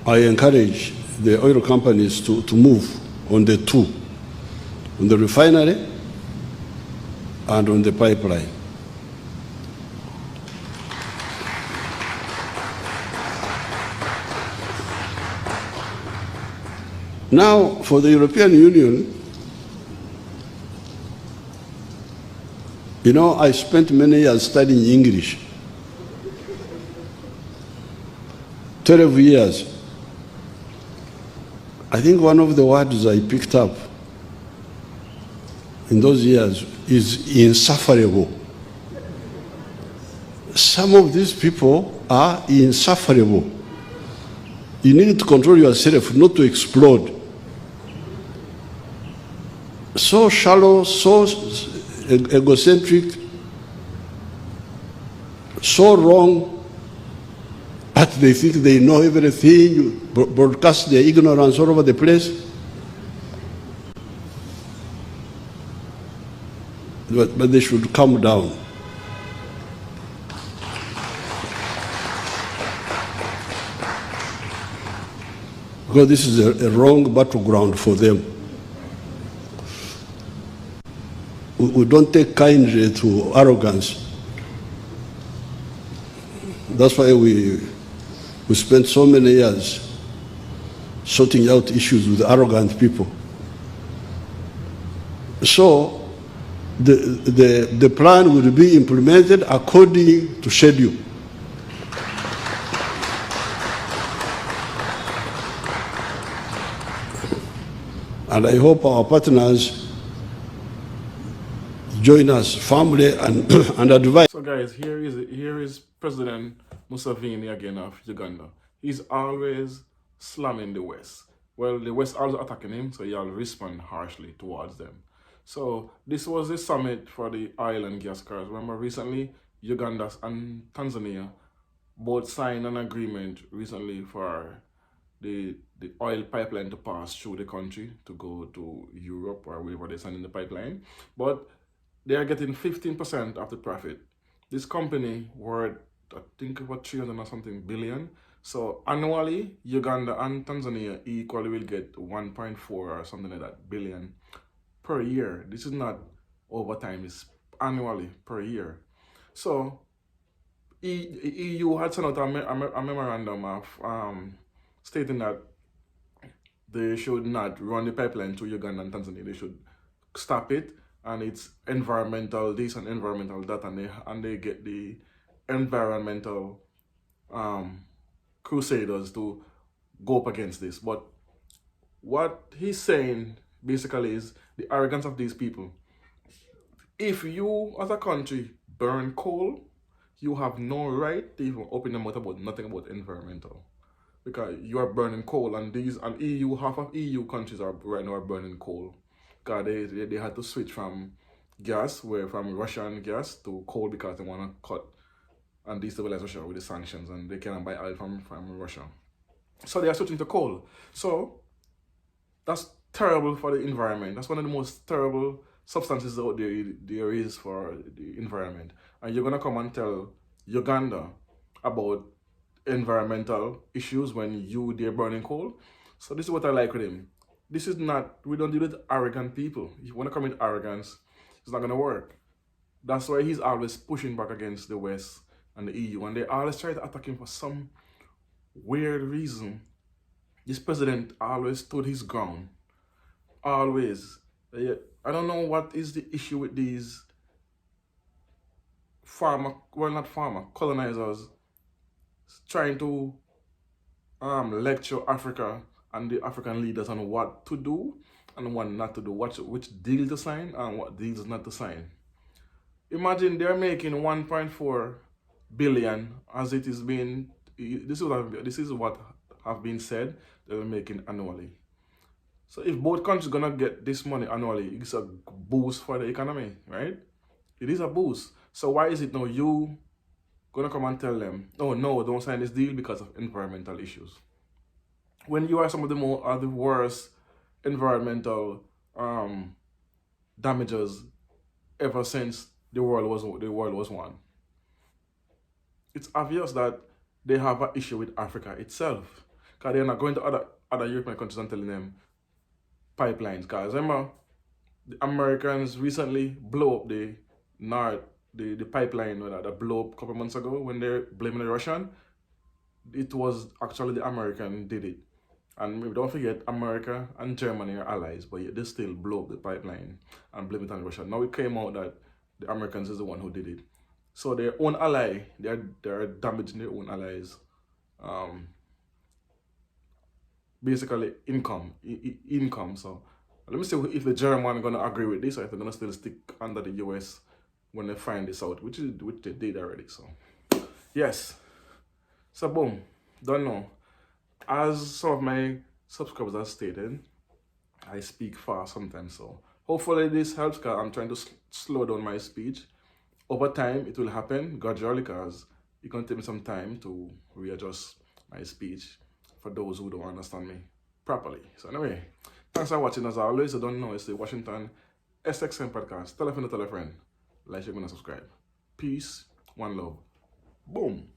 I encourage the oil companies to move on the two, on the refinery and on the pipeline. Now, for the European Union, I spent many years studying English. 12 years. I think one of the words I picked up in those years is insufferable. Some of these people are insufferable. You need to control yourself not to explode. So shallow, so egocentric, so wrong, but they think they know everything, you broadcast their ignorance all over the place. But they should calm down. Because this is a wrong battleground for them. We don't take kindly to arrogance. That's why we spent so many years sorting out issues with arrogant people. So the plan will be implemented according to schedule. And I hope our partners join us firmly and advise. So guys, here is President Museveni again of Uganda. He's always slamming the West. Well, the West always attacking him, so he'll respond harshly towards them. So this was the summit for the oil and gas cars. Remember recently, Uganda and Tanzania both signed an agreement recently for the oil pipeline to pass through the country to go to Europe or wherever they send in the pipeline. But they are getting 15% of the profit. This company worth, I think, about 300 or something billion. So annually, Uganda and Tanzania equally will get 1.4 or something like that billion per year. This is not over time, it's annually per year. So EU had sent out a memorandum of stating that they should not run the pipeline to Uganda and Tanzania. They should stop it. And it's environmental this and environmental that, and they get the environmental crusaders to go up against this. But what he's saying basically is the arrogance of these people. If you as a country burn coal, you have no right to even open your mouth about nothing about environmental, because you are burning coal, and EU, half of EU countries are right now burning coal. Because they had to switch from from Russian gas to coal because they want to cut and destabilize Russia with the sanctions, and they cannot buy oil from Russia. So they are switching to coal. So that's terrible for the environment. That's one of the most terrible substances out there is for the environment. And you're going to come and tell Uganda about environmental issues when they're burning coal? So this is what I like with him. This is not, we don't deal with arrogant people. If you want to come with arrogance, it's not going to work. That's why he's always pushing back against the West and the EU. And they always try to attack him for some weird reason. This president always stood his ground. Always. I don't know what is the issue with these colonizers trying to lecture Africa and the African leaders on what to do and what not to do, which deal to sign and what deals not to sign. Imagine they're making 1.4 billion as it is being, this is what have been said they're making annually. So if both countries gonna get this money annually, it's a boost for the economy, right? It is a boost. So why is it now you gonna come and tell them, oh no, don't sign this deal because of environmental issues? When you are some of the worst environmental damages ever since the world was one. It's obvious that they have an issue with Africa itself. Because they're not going to other European countries and telling them pipelines. Because remember, the Americans recently blew up the pipeline that blew up a couple months ago when they're blaming the Russian. It was actually the American did it. And maybe don't forget, America and Germany are allies, but yet they still blow up the pipeline and blame it on Russia. Now it came out that the Americans is the one who did it. So their own ally, they're damaging their own allies. Basically income. So let me see if the German are gonna agree with this or if they're gonna still stick under the US when they find this out, which they did already. So yes. So boom, don't know. As some of my subscribers have stated, I speak fast sometimes, so hopefully this helps because I'm trying to slow down my speech. Over time, it will happen gradually because it can take me some time to readjust my speech for those who don't understand me properly. So anyway, thanks for watching. As always, I don't know, it's the Washington SXM podcast. Tell a friend, like, share, and subscribe. Peace, one love. Boom.